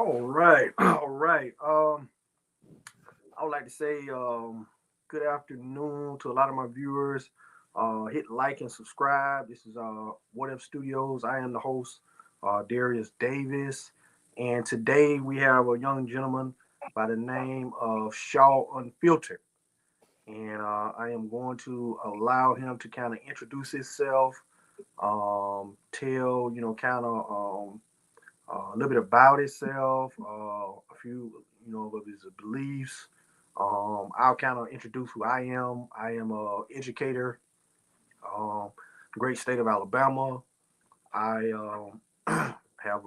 All right, all right. I would like to say good afternoon to a lot of my viewers. Hit like and subscribe. This is What If Studios. I am the host, Darius Davis, and today we have a young gentleman by the name of Shaw Unfiltered, and I am going to allow him to kind of introduce himself, tell kind of a little bit about itself, a few, of his beliefs. I'll kind of introduce who I am. I am a educator, um, great state of Alabama. I have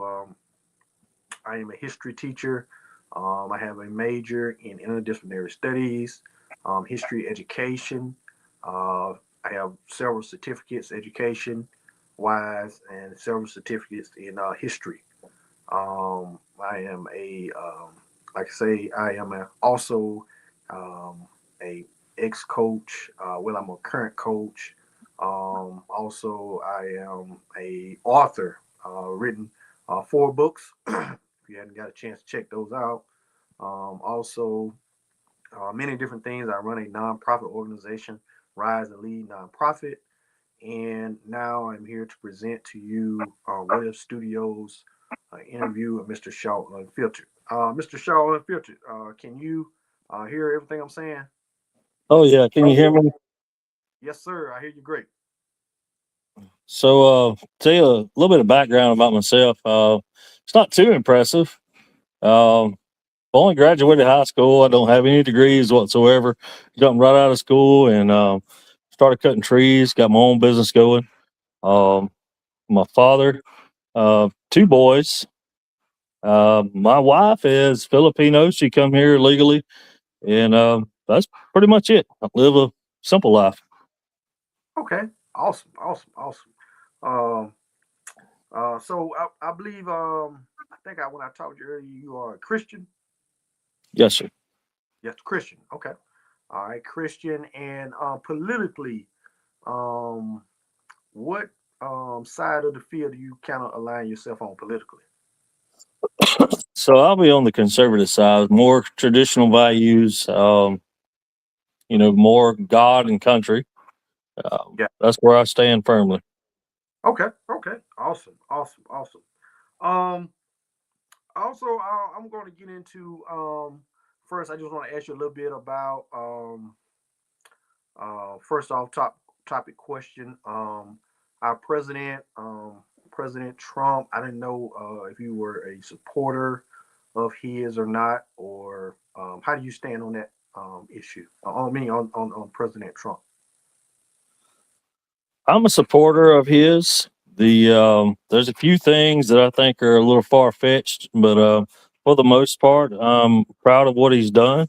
I am a history teacher. I have a major in interdisciplinary studies, history education. I have several certificates education wise and several certificates in history. I am like I say, I am also a ex coach. Well, I'm a current coach. Also, I am a author, written 4 books. If you hadn't got a chance to check those out. Also, many different things. I run a nonprofit organization, Rise and Lead Nonprofit, and now I'm here to present to you What If Studios interview with Mr. Shaw Unfiltered. Mr. Shaw Unfiltered, can you hear everything I'm saying? Oh yeah, can you hear me? Yes, sir. I hear you great. Tell you a little bit of background about myself. It's not too impressive. Um, only graduated high school. I don't have any degrees whatsoever. Jumped right out of school and started cutting trees. Got my own business going. Um, my father, 2 boys. My wife is Filipino. She come here legally, and that's pretty much it. I live a simple life. Okay. Awesome. Awesome. Awesome. Um, so I believe I think when I talked to you earlier, you are a Christian. Yes, sir. Yes, Christian. Okay. All right, Christian. And politically, um, what side of the field do you kind of align yourself on politically? So I'll be on the conservative side, more traditional values, more God and country. Yeah. That's where I stand firmly. Okay. Okay. Awesome. Awesome. Awesome. Um. Also, I'm going to get into first. I just want to ask you a little bit about first off topic question. Our president, President Trump. I didn't know if you were a supporter of his or not, or how do you stand on that issue? On me on President Trump. I'm a supporter of his. There's a few things that I think are a little far fetched, but for the most part, I'm proud of what he's done.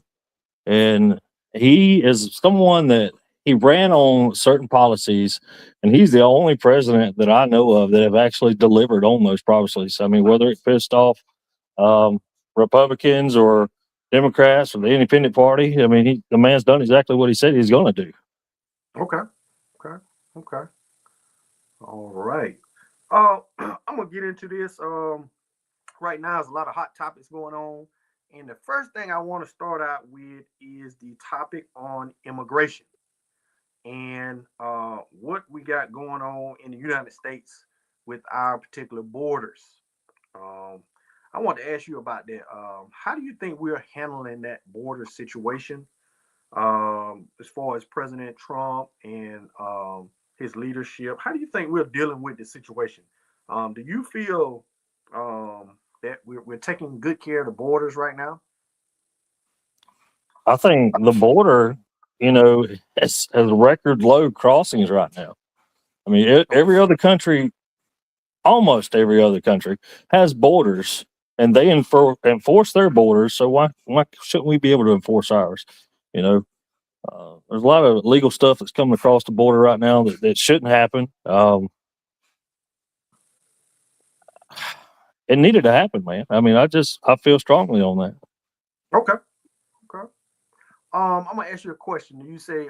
And he is someone that he ran on certain policies, and he's the only president that I know of that have actually delivered on those policies. I mean, whether it pissed off um, Republicans or Democrats or the Independent Party, I mean, the man's done exactly what he said he's going to do. Okay. Okay. Okay. All right. I'm gonna get into this. Right now, there's a lot of hot topics going on, and the first thing I want to start out with is the topic on immigration and what we got going on in the United States with our particular borders. Um, I want to ask you about that. How do you think we're handling that border situation as far as President Trump and his leadership? How do you think we're dealing with the situation? Do you feel that we're taking good care of the borders right now? I think the border, has record low crossings right now. I mean, every other country, almost every other country, has borders, and they enforce their borders. So why shouldn't we be able to enforce ours? You know, there's a lot of legal stuff that's coming across the border right now that shouldn't happen. It needed to happen, man. I mean, I feel strongly on that. Okay. Okay. I'm gonna ask you a question. Do you say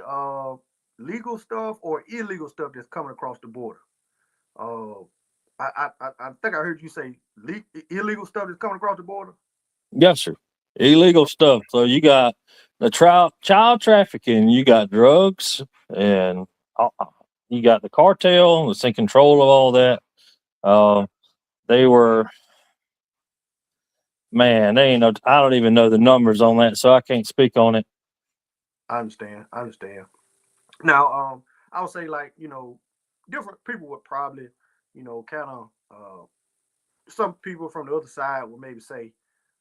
legal stuff or illegal stuff that's coming across the border? Uh, I think I heard you say illegal stuff that's coming across the border. Yes, sir. Illegal stuff. So you got the child trafficking, you got drugs, and you got the cartel that's in control of all that. Uh, they were, man, they ain't no, I don't even know the numbers on that, so I can't speak on it. I understand. I understand. Now, I would say like different people would probably kind of some people from the other side would maybe say,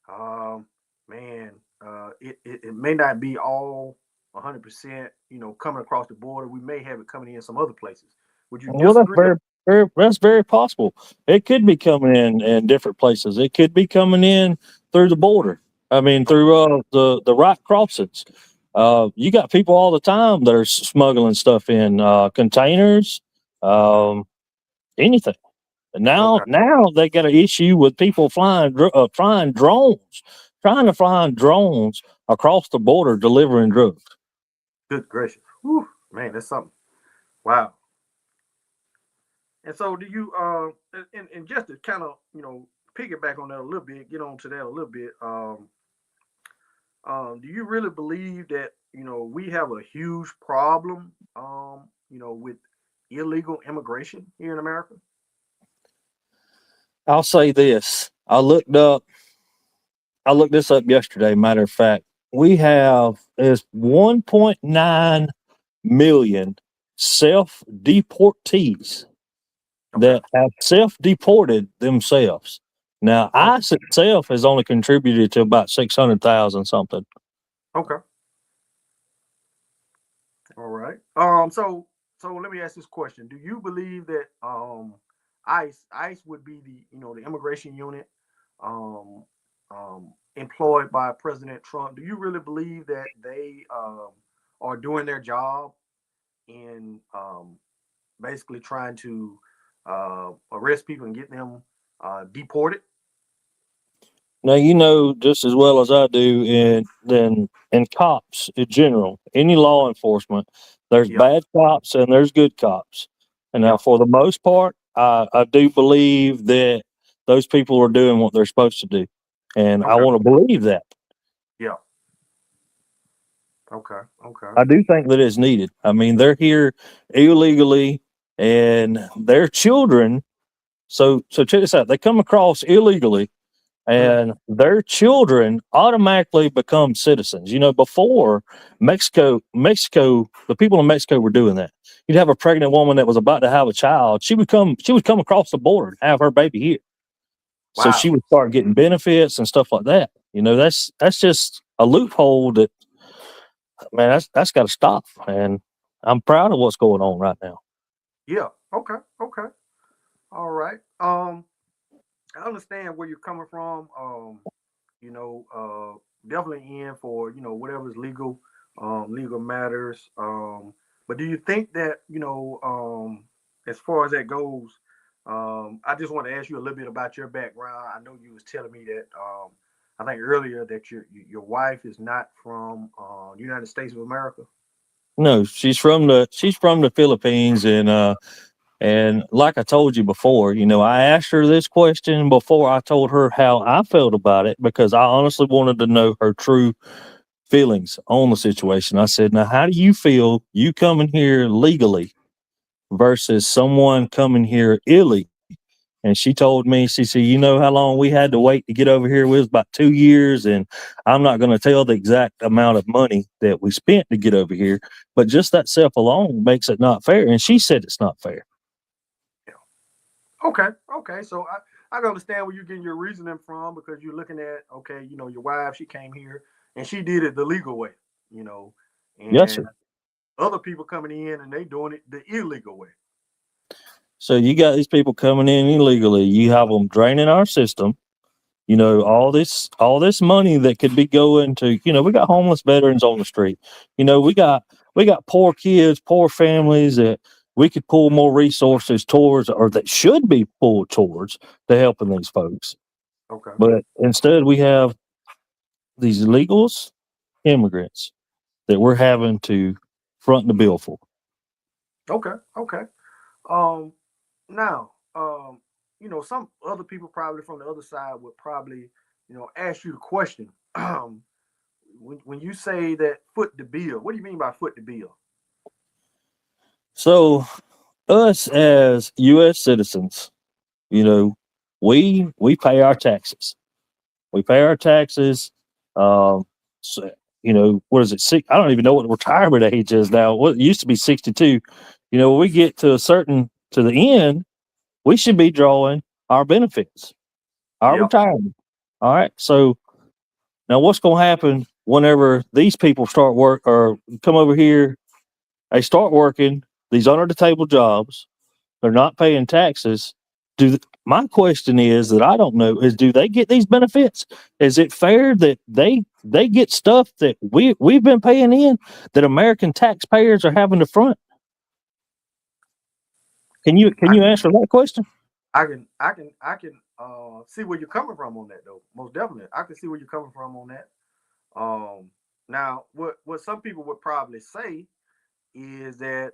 um, man, it may not be all 100%, coming across the border. We may have it coming in some other places. Would you Well, disagree? that's very possible. It could be coming in different places. It could be coming in through the border. I mean, through the right crossings. You got people all the time that are smuggling stuff in containers, um, anything. And Okay, now they got an issue with people trying to fly drones across the border delivering drugs. good gracious. Whew, man, that's something. Wow. And so, do you and just to kind of piggyback on that a little bit, get on to that a little bit. Do you really believe that we have a huge problem, with illegal immigration here in America? I'll say this: I looked this up yesterday. Matter of fact, we have is 1.9 million self deportees Okay. that have self deported themselves. Now, Oh, ICE itself has only contributed to about 600,000 something. okay. All right. So let me ask this question: do you believe that ICE would be the the immigration unit um, employed by President Trump? Do you really believe that they are doing their job in basically trying to arrest people and get them deported? Now, you know just as well as I do, in cops in general, any law enforcement, there's Yeah, bad cops and there's good cops. And now, yeah. for the most part, I do believe that those people are doing what they're supposed to do, and I Okay. want to believe that. Yeah. Okay. Okay. I do think that it's needed. I mean, they're here illegally, and their children. So check this out: they come across illegally Mm, and their children automatically become citizens. You know, before Mexico, the people in Mexico were doing that. You'd have a pregnant woman that was about to have a child. She would come across the border and have her baby here. So she wow. would start getting benefits and stuff like that. You know, that's just a loophole that, man, that's got to stop. And I'm proud of what's going on right now. Yeah. Okay. Okay. All right. I understand where you're coming from. Definitely in for whatever's legal, legal matters. But do you think that as far as that goes, I just want to ask you a little bit about your background. I know you was telling me that I think earlier that your wife is not from the United States of America. No, she's from the Philippines, and like I told you before, you know, I asked her this question before I told her how I felt about it because I honestly wanted to know her true feelings on the situation. I said, "Now, how do you feel you coming here legally versus someone coming here illegally?" And she told me, she said, "You know how long we had to wait to get over here? It was about 2 years. And I'm not going to tell the exact amount of money that we spent to get over here, but just that self alone makes it not fair." And she said it's not fair. Yeah. Okay. Okay. So I can understand where you're getting your reasoning from because you're looking at okay, your wife she came here and she did it the legal way, you know, Yes, and sir. other people coming in and they doing it the illegal way. So you got these people coming in illegally. You have them draining our system. You know, all this money that could be going to, you know, we got homeless veterans on the street. You know, we got poor kids, poor families that we could pull more resources towards, or that should be pulled towards, to helping these folks. Okay. But instead, we have these illegals, immigrants that we're having to front the bill for. Okay. Okay. Um, Now, some other people probably from the other side would probably, ask you the question. When you say that foot the bill, what do you mean by foot the bill? So us as U.S. citizens, you know, we pay our taxes. We pay our taxes. Um, so, what is it? I don't even know what the retirement age is now. What it used to be 62. We get to a certain to the end, we should be drawing our benefits, our Yep. retirement. All right. So now what's going to happen whenever these people start work or come over here? They start working these under the table jobs. They're not paying taxes. My question is that I don't know is do they get these benefits? Is it fair that they get stuff that we've been paying in that American taxpayers are having to front? Can you answer that question? I can see where you're coming from on that though. Most definitely, I can see where you're coming from on that. Um, Now, what some people would probably say is that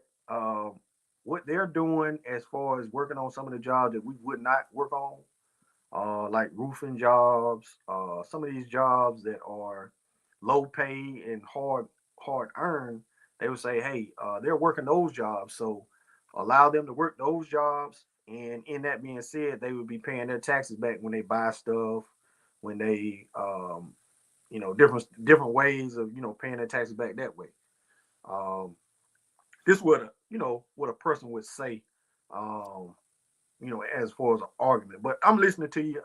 what they're doing as far as working on some of the jobs that we would not work on, like roofing jobs, some of these jobs that are low pay and hard earned, they would say, hey, they're working those jobs, so allow them to work those jobs. And in that being said, they would be paying their taxes back when they buy stuff, when they, different ways of paying their taxes back that way. Um, this what what a person would say. Um, as far as an argument. But I'm listening to you,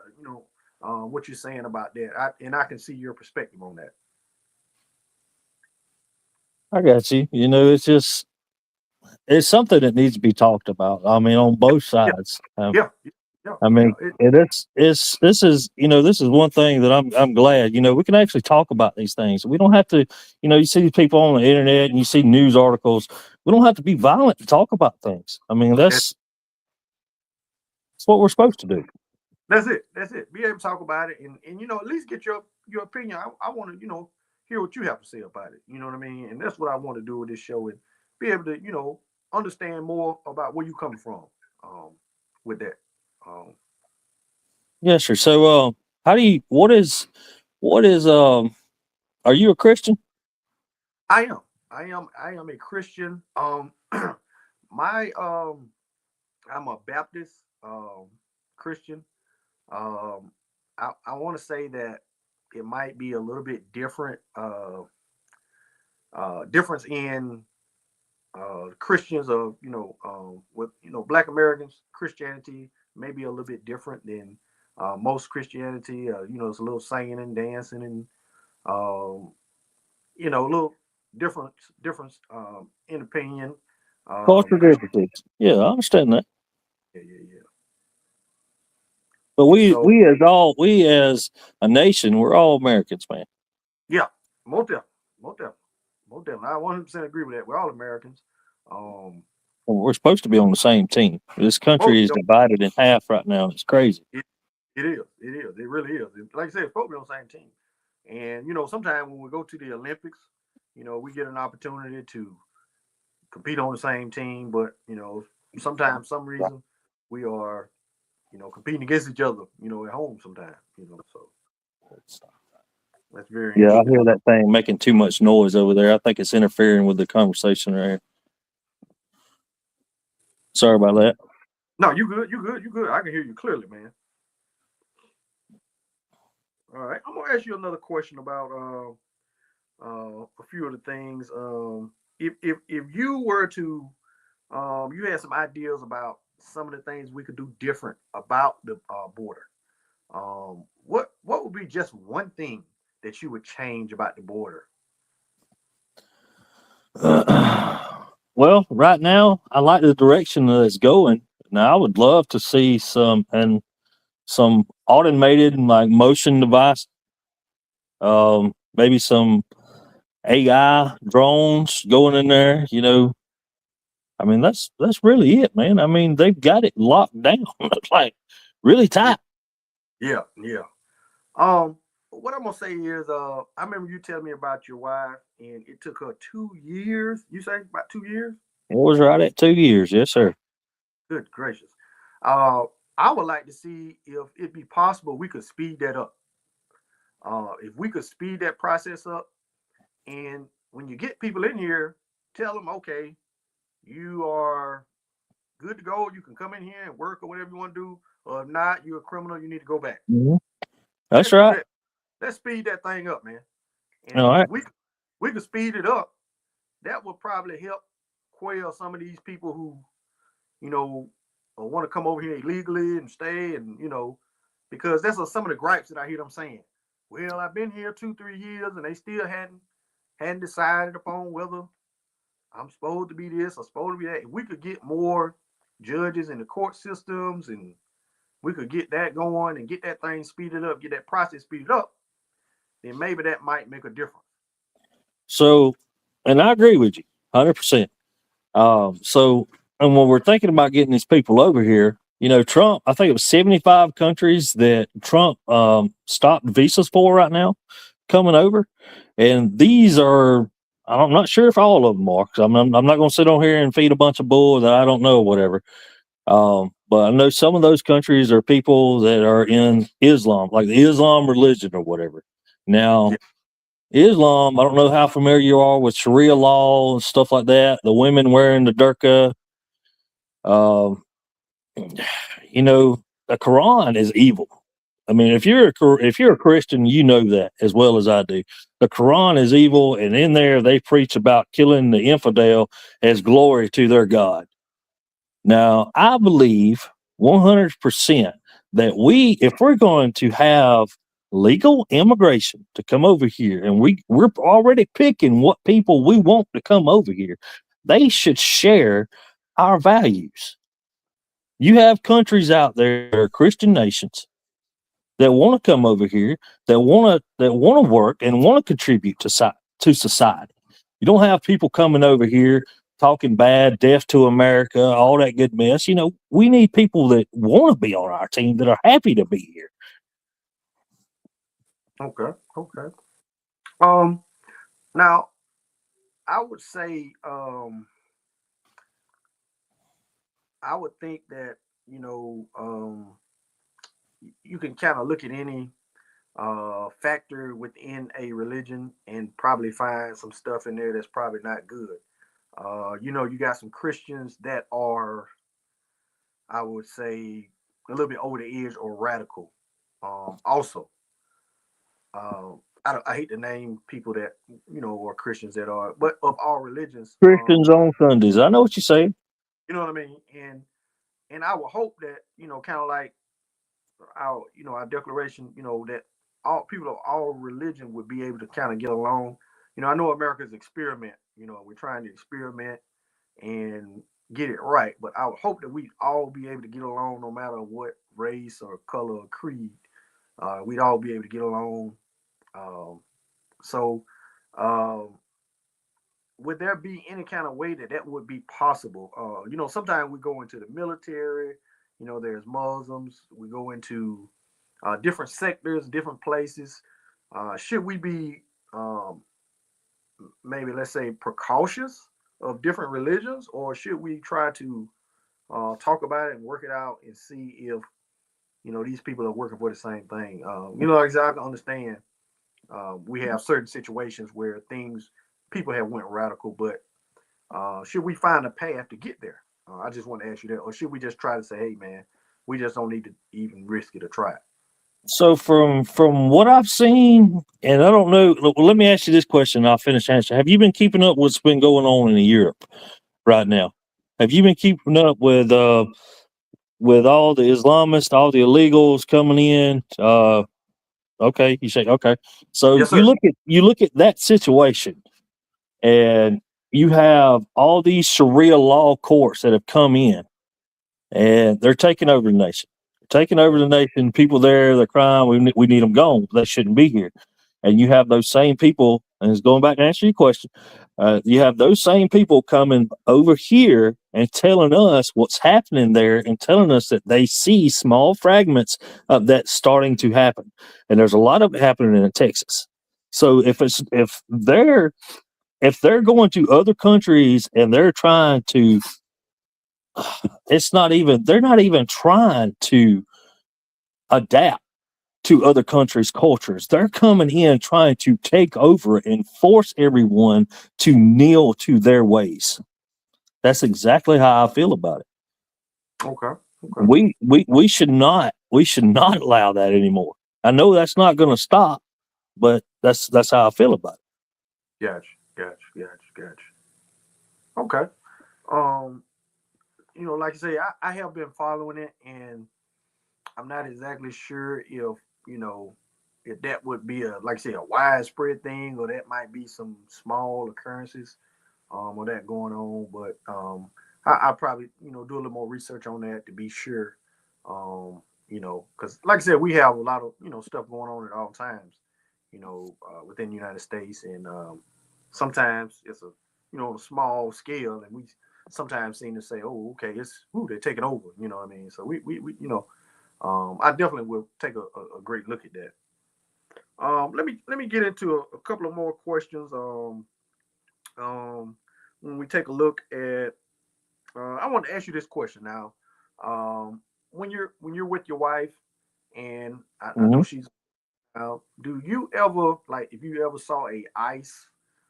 what you're saying about that, and I can see your perspective on that. I got you. It's something that needs to be talked about. I mean, on both Yeah, sides. yeah, yeah, I yeah. mean, it's this is one thing that I'm glad we can actually talk about these things. We don't have to you see people on the internet and you see news articles. We don't have to be violent to talk about things. I mean, That, that's what we're supposed to do. that's it. That's it. Be able to talk about it, and at least get your opinion. I want to hear what you have to say about it. You know what I mean? And that's what I want to do with this show and be able to understand more about where you come from um, with that. Um, Yes, sir. So, how do you? What is? Are you a Christian? I am. I am a Christian. My I'm a Baptist Christian. Um, I want to say that it might be a little bit different. Difference in Christians of with Black Americans Christianity may be a little bit different than most Christianity. It's a little singing and dancing and um, a little difference in opinion. Culture Christian, differences. Yeah, I understand that. yeah, yeah, yeah. But So we as a nation, we're all Americans, man. yeah, most definitely, most definitely, most definitely. I 100% agree with that. We're all Americans. Um, We're supposed to be on the same team. This most country is divided in half right now. It's crazy. it, it is, it is, it really is. Like I said, it's supposed to be on the same team. And sometimes when we go to the Olympics, we get an opportunity to compete on the same team. But sometimes, some reason, we are competing against each other. At home sometimes. So that's very Yeah, I interesting. hear that thing making too much noise over there. I think it's interfering with the conversation right here. Sorry about that. No, you good, you good, you good. I can hear you clearly, man. All right, I'm gonna ask you another question about a few of the things. If you were to you had some ideas about some of the things we could do different about the border. What would be just one thing that you would change about the border? Well, right now, I like the direction that it's going. Now, I would love to see some automated like motion device, maybe some AI drones going in there. I mean, that's really it, man. I mean, they've got it locked down, like really Yeah, tight. yeah, yeah. What I'm gonna say is, I remember you telling me about your wife, and it took her 2 years. You say about 2 years? It was right at 2 years, yes, sir. Good gracious. Uh, I would like to see if it be possible we could speed that up. If we could speed that process up, and when you get people in here, tell them, okay, you are good to go. You can come in here and work or whatever you want to do. Or if not, you're a criminal. You need to go back. Mhm. That's Let's do right. that. Let's speed that thing up, man. All And right. if we could speed it up, that would probably help quell some of these people who, you know, want to come over here illegally and stay, and because that's some of the gripes that I hear them saying. Well, I've been here 2, 3 years, and they still hadn't decided upon whether I'm supposed to be this or supposed to be that. If we could get more judges in the court systems, and we could get that going and get that thing speeded up, get that process speeded up, then maybe that might make a difference. So, and I agree with you 100%. So, and when we're thinking about getting these people over here, Trump, I think it was 75 countries that Trump stopped visas for right now coming over. And these are, I'm not sure if all of them are, because I'm not going to sit on here and feed a bunch of bull that I don't know, whatever. But I know some of those countries are people that are in Islam, like the Islam religion or whatever. Yeah. Now, Islam, I don't know how familiar you are with Sharia law and stuff like that. The women wearing the burqa, um, the Quran is evil. I mean, if you're a Christian, you know that as well as I do. The Quran is evil, and in there they preach about killing the infidel as glory to their God. Now, I believe 100% that if we're going to have legal immigration to come over here, and we're already picking what people we want to come over here, they should share our values. You have countries out there, Christian nations, that want to come over here, that want to work and want to contribute to society. You don't have people coming over here talking bad, deaf to America, all that good mess. We need people that want to be on our team, that are happy to be here. Okay. Okay. Um. Now, I would say, I would think that you can kind of look at any factor within a religion and probably find some stuff in there that's probably not good. You got some Christians that are, I would say, a little bit over the edge or radical. Also, I hate to name people that are Christians that are, but of all religions, Christians on Sundays. I know what you're saying. you know what I mean. And I would hope that kind of like our declaration, that all people of all religion would be able to kind of get along. I know America's experiment. We're trying to experiment and get it right, but I would hope that we all be able to get along no matter what race or color or creed. We'd all be able to get along. Um, so, um, would there be any kind of way that that would be possible? Sometimes we go into the military. There's Muslims. We go into different sectors, different places. Should we be maybe, let's say, precautious of different religions, or should we try to talk about it and work it out and see if these people are working for the same thing? Exactly. Understand. We have certain situations where things people have went radical, but should we find a path to get there? I just want to ask you that, or should we just try to say, "Hey, man, we just don't need to even risk it or try it"? So from what I've seen, and I don't know, well, let me ask you this question. I'll finish answering. Have you been keeping up what's been going on in Europe right now? Have you been keeping up with all the Islamists, all the illegals coming in? Okay, you say okay. So Yes, sir. you look at that situation, and you have all these Sharia law courts that have come in, and they're taking over the nation. They're taking over the nation. People there, they're crying. We need them gone. They shouldn't be here. And you have those same people, and it's going back to answer your question. You have those same people coming over here and telling us what's happening there, and telling us that they see small fragments of that starting to happen. And there's a lot of it happening in Texas. So if they're going to other countries and they're trying to, they're not even trying to adapt to other countries' cultures. They're coming in trying to take over and force everyone to kneel to their ways. That's exactly how I feel about it. Okay. Okay. We should not allow that anymore. I know that's not going to stop, but that's how I feel about it. Gotcha. Gotcha. Gotcha. Gotcha. Okay. Um, like I say, I have been following it, and I'm not exactly sure you know if that would be a like I say a widespread thing, or that might be some small occurrences or that going on. But I probably do a little more research on that to be sure. Because like I said, we have a lot of stuff going on at all times. Within the United States, and sometimes it's a small scale, and we sometimes seem to say, oh, okay, they're taking over. You know what I mean? So I definitely will take a great look at that. Let me get into a couple of more questions. When we take a look at, I want to ask you this question now. When you're with your wife, and I know Hmm. she's out, do you ever like if you ever saw a ICE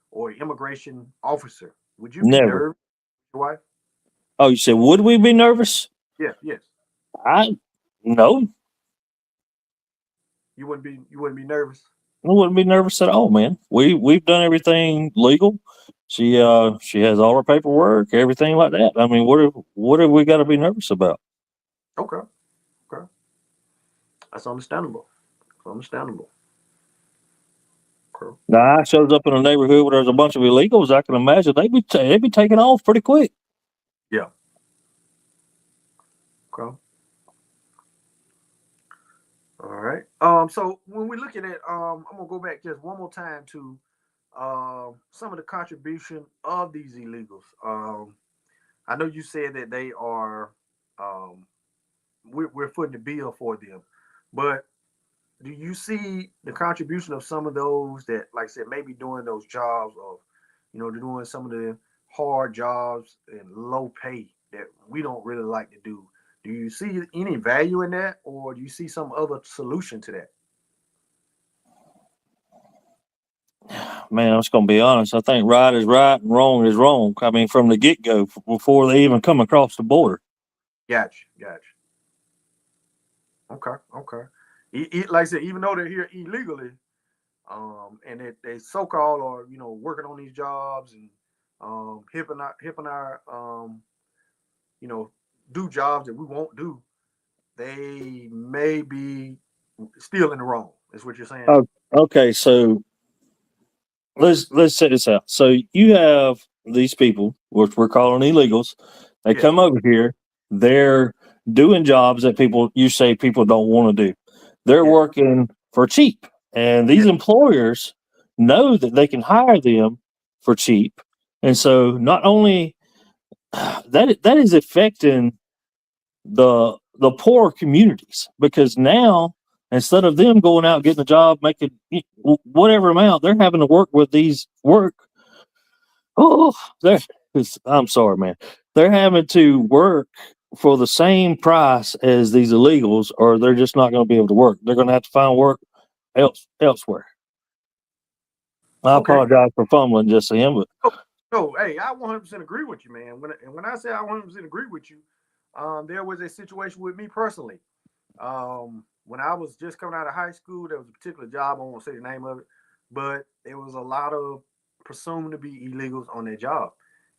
or immigration officer, would you be Never. nervous, with your wife? Oh, you said would we be nervous? Yes, yes. I no, You wouldn't be nervous. I wouldn't be nervous at all, man. We've done everything legal. She has all her paperwork, everything like that. I mean, what have we got to be nervous about? Okay, okay, that's understandable. That's understandable. Okay. Now, I shows up in a neighborhood where there's a bunch of illegals. I can imagine they'd be taking off pretty quick. Yeah. Okay. All right. So when we're looking at, I'm gonna go back just one more time to some of the contribution of these illegals. I know you said that they are, um, we're footing the bill for them, but do you see the contribution of some of those that, like I said, maybe doing those jobs of, they're doing some of the hard jobs and low pay that we don't really like to do? Do you see any value in that, or do you see some other solution to that? Man, I'm just gonna be honest. I think right is right and wrong is wrong. I mean, from the get go, before they even come across the border. Gotcha, gotcha. Okay, okay. Like I said, even though they're here illegally, and they so called are working on these jobs and hipping our you know do jobs that we won't do, they may be still in the wrong. Is what you're saying? Oh, okay, so let's set this out. So you have these people, which we're calling illegals. They Yes, come over here. They're doing jobs that you say people don't want to do. They're yes, working for cheap, and these yes. employers know that they can hire them for cheap. And so, not only that is affecting the poor communities because now instead of them going out getting a job making whatever amount, they're having to work with these work. Oh, I'm sorry, man. They're having to work for the same price as these illegals, or they're just not going to be able to work. They're going to have to find work elsewhere. I Okay. apologize for fumbling just then, but Oh, no, hey, I 100% agree with you, man. When I say I 100% agree with you, there was a situation with me personally. When I was just coming out of high school, there was a particular job. I won't say the name of it, but there was a lot of presumed to be illegals on that job,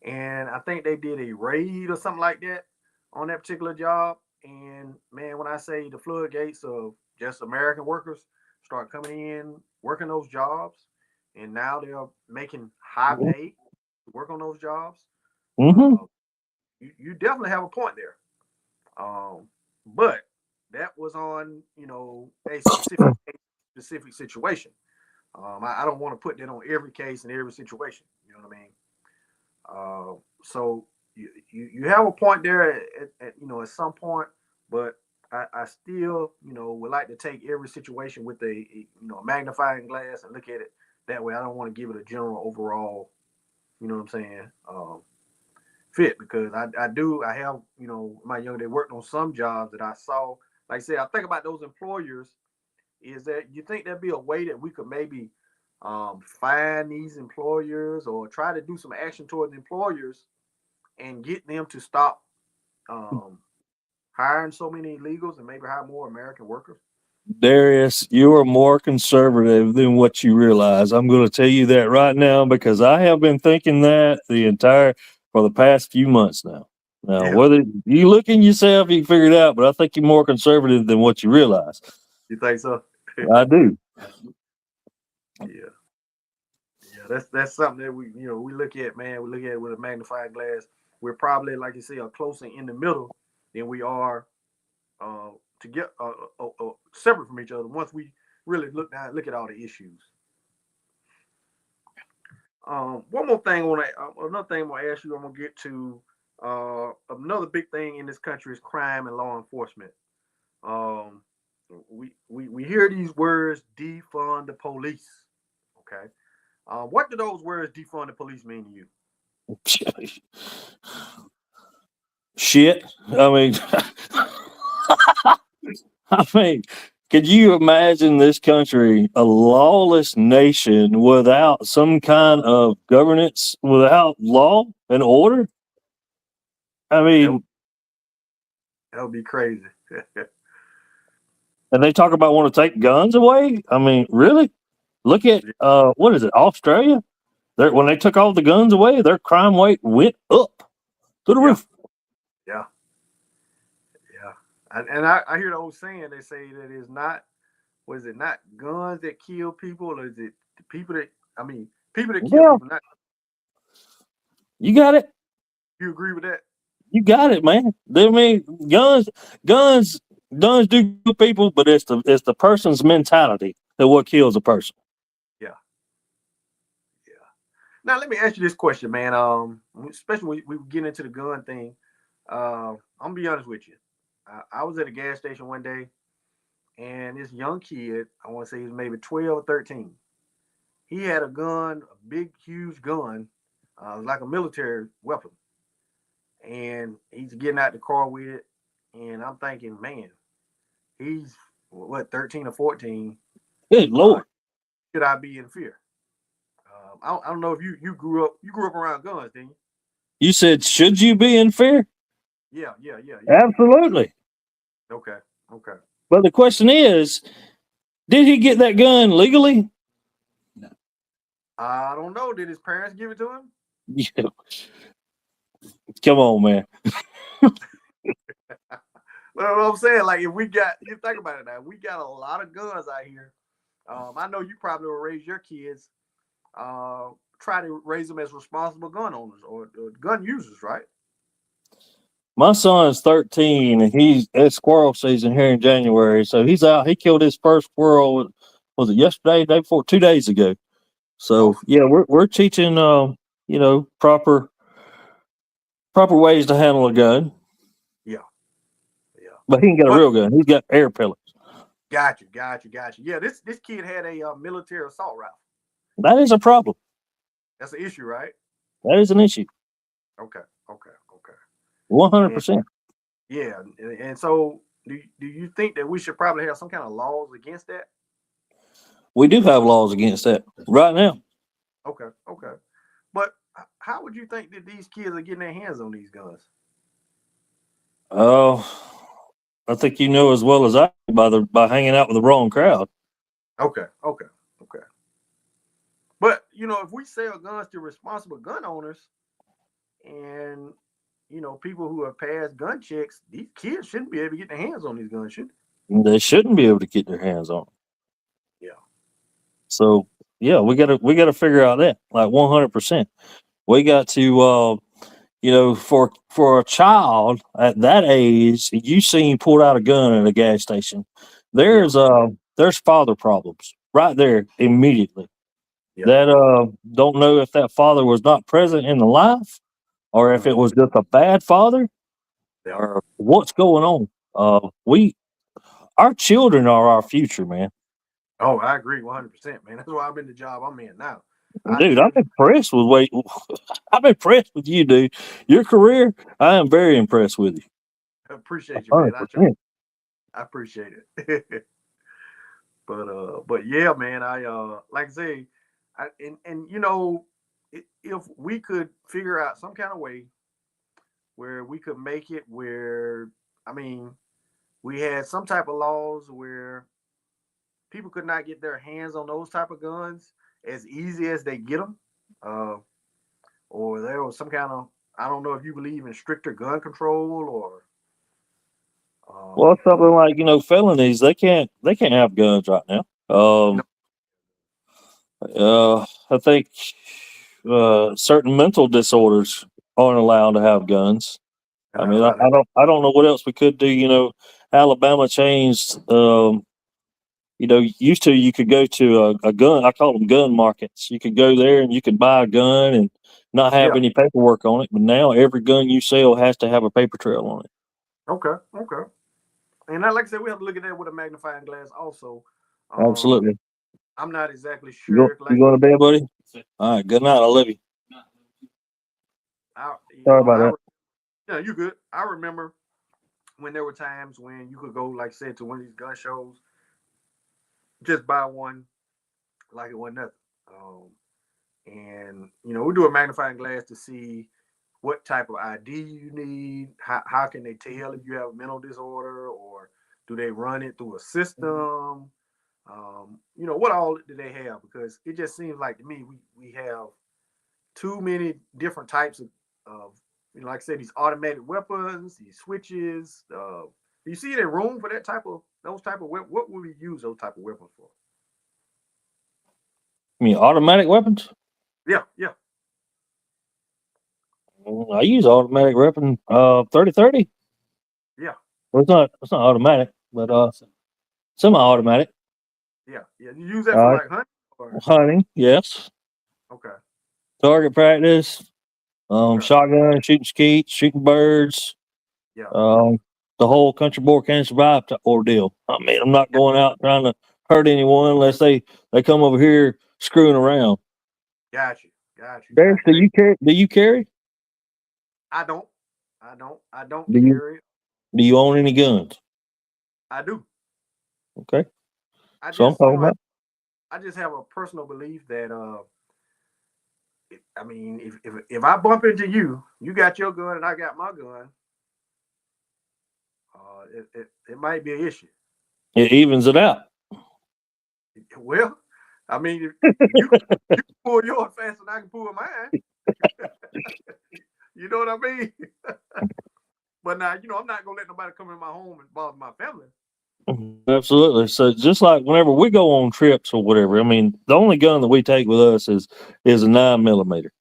and I think they did a raid or something like that on that particular job. And man, when I say the floodgates of just American workers start coming in working those jobs, and now they're making high pay to work on those jobs. mm-hmm, Uh, you definitely have a point there. But that was on a specific situation. I don't want to put that on every case and every situation. You know what I mean? So you have a point there at some point, but I still would like to take every situation with a magnifying glass and look at it that way. I don't want to give it a general overall. You know what I'm saying? Fit because I have my young they worked on some jobs that I saw. Like I said, I think about those employers Is that you think there'd be a way that we could maybe find these employers or try to do some action towards employers and get them to stop um, hiring so many illegals and maybe hire more American workers? Darius, you are more conservative than what you realize. I'm going to tell you that right now because I have been thinking that for the past few months now. Now, Yeah, whether you look in yourself, you can figure it out, but I think you're more conservative than what you realize. you think so? I do. Yeah, yeah. That's something that we look at, man. We look at it with a magnifying glass. We're probably, like you say, are closer in the middle than we are uh, to get separate from each other. Once we really look at all the issues. One more thing, another thing I want to ask you. I'm gonna get to another big thing in this country is crime and law enforcement. Um, we hear these words defund the police. Okay, what do those words defund the police mean to you? Shit. I mean, I mean, could you imagine this country a lawless nation without some kind of governance, without law and order? I That would, mean, that would be crazy. and they talk about want to take guns away. I mean, really? Look at what is it, Australia? When they took all the guns away, their crime rate went up to the Yeah, roof. yeah, yeah. And I hear the old saying. They say that it's not was it not guns that kill people, or is it the people that I mean people that kill Yeah, people? Not you got it. you agree with that? You got it, man. I mean, guns, guns do kill people, but it's the person's mentality that what kills a person. Yeah, yeah. Now let me ask you this question, man. Especially when we get into the gun thing. I'm gonna be honest with you. I was at a gas station one day, and this young kid, I want to say he was maybe 12 or 13. He had a gun, a big, huge gun, like a military weapon, and he's getting out the car with it. And I'm thinking, man, he's what 13 or 14. Good Uh, lord! should I be in fear? I don't know if you grew up around guns, didn't you? You said, should you be in fear? Yeah, yeah, yeah, yeah. Absolutely. Okay, okay. But the question is, did he get that gun legally? I don't know. Did his parents give it to him? Yeah, come on, man. Well, what I'm saying, like, if we got, you think about it now, we got a lot of guns out here. I know you probably will raise your kids, uh, try to raise them as responsible gun owners or gun users, right? My son's 13, and it's squirrel season here in January, so he's out. He killed his first squirrel. Was it yesterday? Day before? 2 days ago. So Oh, yeah, we're teaching proper ways to handle a gun. yeah, yeah. But he ain't got a Well, real gun. He's got air pellets. got you, got you, got you. Yeah, this kid had a military assault rifle. That is a problem. That's an issue, right? That is an issue. Okay, okay, okay. One hundred And percent. yeah, and so do you think that we should probably have some kind of laws against that? We do have laws against that right now. Okay, okay. But how would you think that these kids are getting their hands on these guns? Oh, I think you know as well as I do by hanging out with the wrong crowd. Okay, okay, okay. But if we sell guns to responsible gun owners and people who have passed gun checks, these kids shouldn't be able to get their hands on these guns, should They shouldn't be able to get their hands on 'em. they? Yeah, So yeah, we gotta figure out that like 100%. We got to for a child at that age, you seen pulled out a gun at a gas station. yeah, There's father problems right there immediately. yeah, That don't know if that father was not present in the life or if it mhm, was just a bad father yeah. or what's going on. We our children are our future, man. Oh, I agree 100%, man. That's why I'm in the job I'm in now. Our Dude, I'm children impressed with wait. I'm impressed with you, dude. Your career, I am very impressed with you. appreciate you, man. hundred percent. I appreciate it. But yeah, man, I like I say, and if we could figure out some kind of way where we could make it where, I mean, we had some type of laws where people could not get their hands on those type of guns as easy as they get them, uh, or there was some kind of, I don't know if you believe in stricter gun control or Well, um, something like felonies. They can't have guns right now. you know, I think certain mental disorders aren't allowed to have guns. they're I not mean, I, allowed to. I don't I don't know what else we could do. Alabama changed. Used to you could go to a gun. I call them gun markets. You could go there and you could buy a gun and not have Yeah. any paperwork on it. But now every gun you sell has to have a paper trail on it. Okay. Okay. And like I said, we have to look at that with a magnifying glass also. Um, Absolutely. I'm not exactly You sure. you Like, going to bed, buddy? All right. Good night. I love you. I, Sorry about that. you good. I remember when there were times when you could go, like I said, to one of these gun shows, just buy one like it wasn't nothing. Um, and we do a magnifying glass to see what type of ID you need. How can they tell if you have a mental disorder, or do they run it through a system? What all do they have? Because it just seems like to me we have too many different types of like I said, these automatic weapons, these switches. Do you see any room for that type of those type of weapons? What would we use those type of weapons for? I mean, automatic weapons. Yeah, yeah, I use automatic weapon. 30-30. yeah, Well, it's not automatic, but semi-automatic. yeah, yeah. You use that for Uh, like hunting, or Hunting, yes. okay, Target practice. okay, Shotgun, shooting skeets, shooting birds. yeah, Um, the whole country boy can survive ordeal. I mean, I'm not yeah. going out trying to hurt anyone unless they come over here screwing around. Got you, got you. Darius, do you carry? Do you carry? I don't, I don't Do you carry. do you own any guns? I do. Okay, I so I'm just, talking about. I just have a personal belief that I mean, if I bump into you, you got your gun and I got my gun, it might be an issue. It evens it out. Well, I mean, if you can pull yours faster than I can pull mine, you know what I mean? But now, I'm not gonna let nobody come in my home and bother my family. Absolutely. So just like whenever we go on trips or whatever, I mean, the only gun that we take with us is a 9 millimeter.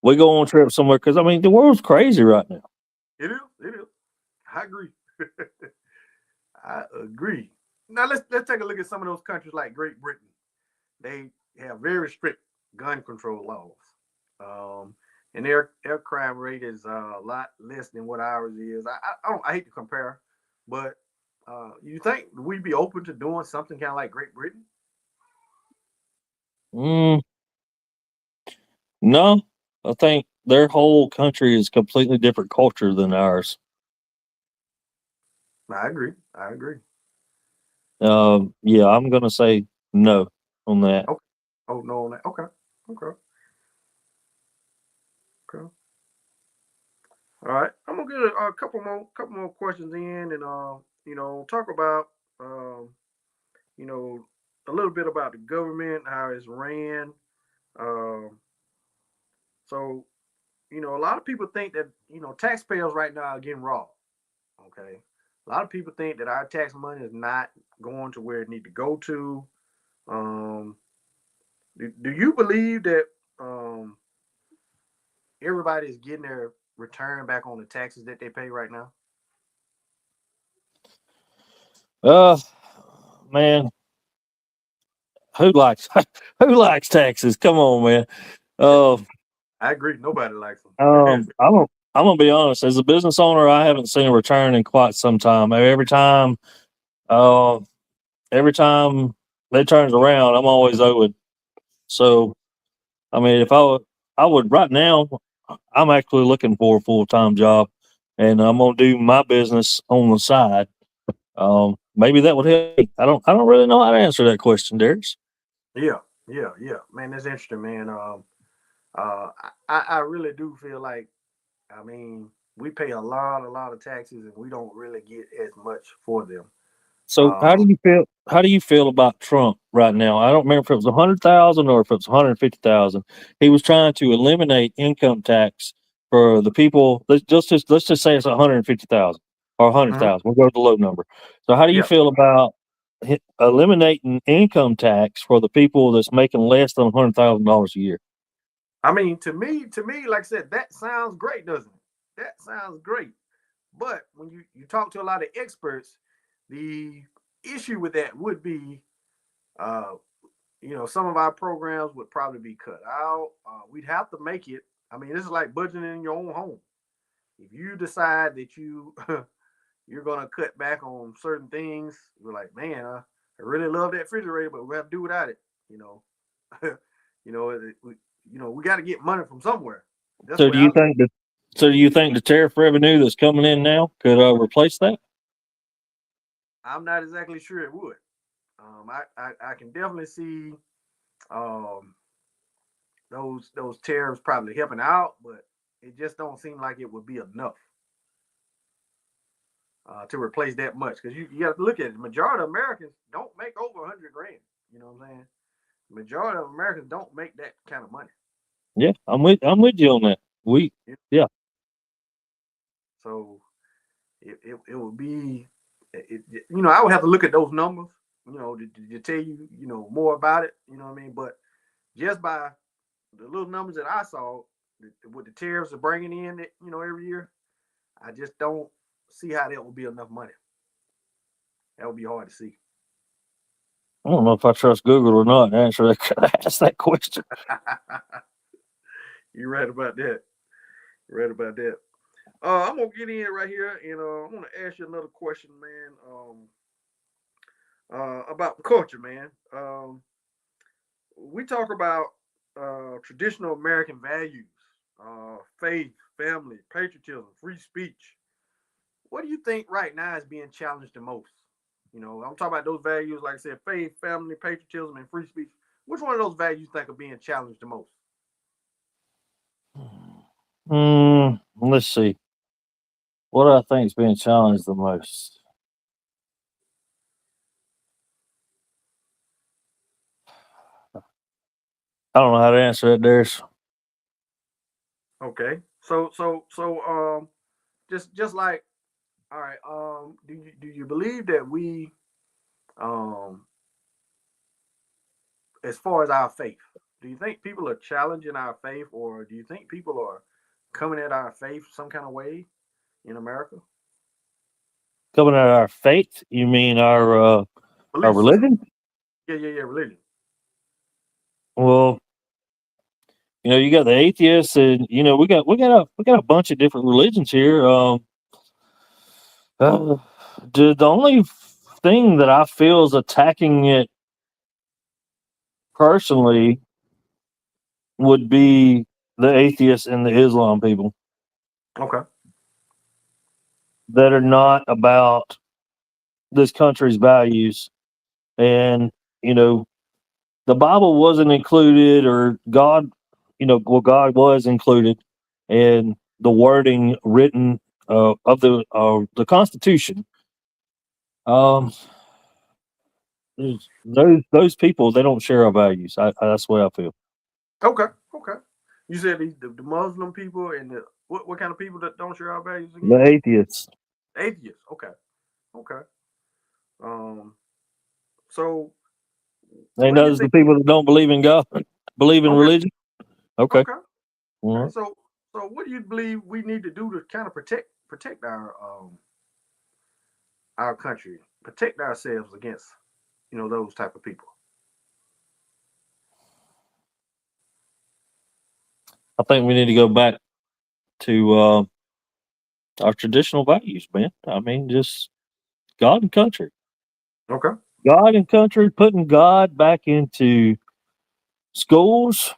We go on trips somewhere because I mean the world's crazy right now. It is, it is. I agree. I agree. Now let's take a look at some of those countries like Great Britain. They have very strict gun control laws, and their crime rate is a lot less than what ours is. I hate to compare, but you think we'd be open to doing something kind of like Great Britain? Mm, no, I think their whole country is completely different culture than ours. I agree. I agree. Yeah, I'm gonna say no on that. Okay. Oh no. Okay. Okay. Okay. All right. I'm gonna get a couple more questions in, and talk about um, you know a little bit about the government, how it's ran. Um, so a lot of people think that taxpayers right now are getting robbed. Okay, a lot of people think that our tax money is not going to where it need to go to. Um, do you believe that um, everybody is getting their return back on the taxes that they pay right now? Uh, Man, who likes who likes taxes? Come on, man. Uh, I agree. Nobody likes them. I'm gonna be honest. As a business owner, I haven't seen a return in quite some time. Uh, every time it turns around, I'm always owed. So, I mean, I would right now. I'm actually looking for a full time job, and I'm gonna do my business on the side. maybe that would help me. I don't really know how to answer that question, Darius. Yeah, yeah. Man, that's interesting, man. I really do feel like, I mean, we pay a lot of taxes, and we don't really get as much for them. So how do Um, you feel? How do you feel about Trump right now? I don't remember if it was 100,000 or if it was 150,000. He was trying to eliminate income tax for the people. Let's just say it's 150,000 or hundred mhm, thousand. We'll go with the low number. So how do you yeah. feel about eliminating income tax for the people that's making less than $100,000 a year? I mean, to me, like I said, that sounds great, doesn't it? That sounds great. But when you talk to a lot of experts, the issue with that would be, uh, some of our programs would probably be cut out. We'd have to make it. I mean, this is like budgeting in your own home. If you decide that you're gonna cut back on certain things, you're like, man, I really love that refrigerator, but we have to do without it. You know, we got to get money from somewhere. That's the So way do you I look. think that? So do you think the tariff revenue that's coming in now could replace that? I'm not exactly sure it would. I can definitely see um, those tariffs probably helping out, but it just don't seem like it would be enough to replace that much. Because you got to look at it. The majority of Americans don't make over 100 grand. You know what I'm saying? The majority of Americans don't make that kind of money. Yeah, I'm with you on that. We Yeah. yeah. So it would be, I would have to look at those numbers, to tell you, more about it. You know what I mean? But just by the little numbers that I saw, with the tariffs are bringing in, every year, I just don't see how that would be enough money. That would be hard to see. I don't know if I trust Google or not to answer that ask that question. You're right about that. You're right about that. I'm gonna get in right here, and I'm gonna ask you another question, man. About culture, man. We talk about traditional American values, faith, family, patriotism, free speech. What do you think right now is being challenged the most? I'm talking about those values, like I said, faith, family, patriotism, and free speech. Which one of those values you think are being challenged the most? Let's see. What do I think is being challenged the most? I don't know how to answer that, Darius. Okay, so just like, all right, do you believe that we, um, as far as our faith, do you think people are challenging our faith, or do you think people are coming at our faith some kind of way in America? Coming out of our faith, you mean our Belief system. religion? Yeah, religion. Well, you got the atheists, and we got a bunch of different religions here. Uh, the only thing that I feel is attacking it personally would be the atheists and the Islam people Okay. that are not about this country's values. And, you know, the Bible wasn't included, or God, well, God was included in the wording written of the Constitution. Um, those people, they don't share our values. That's the way I feel. Okay. Okay. You said the Muslim people and what kind of people that don't share our values The again? atheists, Atheists. Okay. Okay. Um. So they what do you know the think? people that don't believe in God, believe in Okay. religion. Okay. Okay. Okay. Mhm. So what do you believe we need to do to kind of protect our country, protect ourselves against those type of people? I think we need to go back to our traditional values, man. I mean, just God and country. Okay. God and country, putting God back into schools,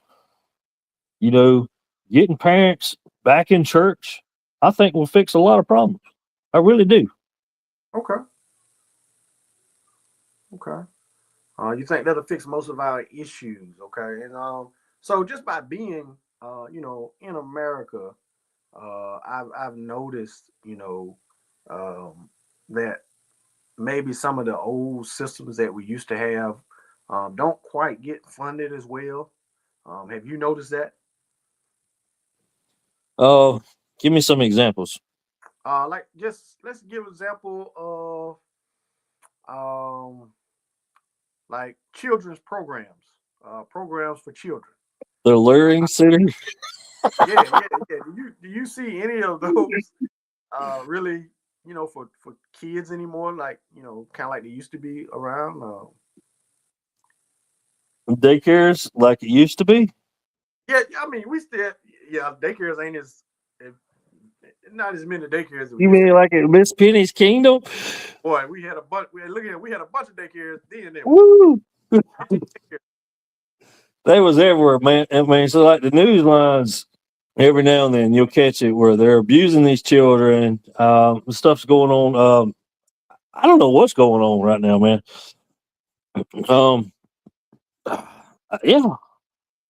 you know, getting parents back in church, I think will fix a lot of problems. I really do. Okay. Okay. You think that'll fix most of our issues? Okay. And so just by being, in America, I've noticed, that maybe some of the old systems that we used to have don't quite get funded as well. Have you noticed that? Uh, Give me some examples. Like, just let's give an example of like children's programs for children. The Luring Center. Yeah, yeah, yeah. Do you see any of those really, for kids anymore? Like, kind of like they used to be around. Daycares like it used to be. Yeah, I mean, we still, yeah, daycares ain't as not as many daycares as we You used to mean have. like at Miss Penny's Kingdom? Boy, we had a bunch. We had a bunch of daycares then. Didn't we? Woo! How many daycares? They was everywhere, man. I mean, so like the news lines, every now and then you'll catch it where they're abusing these children. Stuff's going on. I don't know what's going on right now, man. Um, yeah,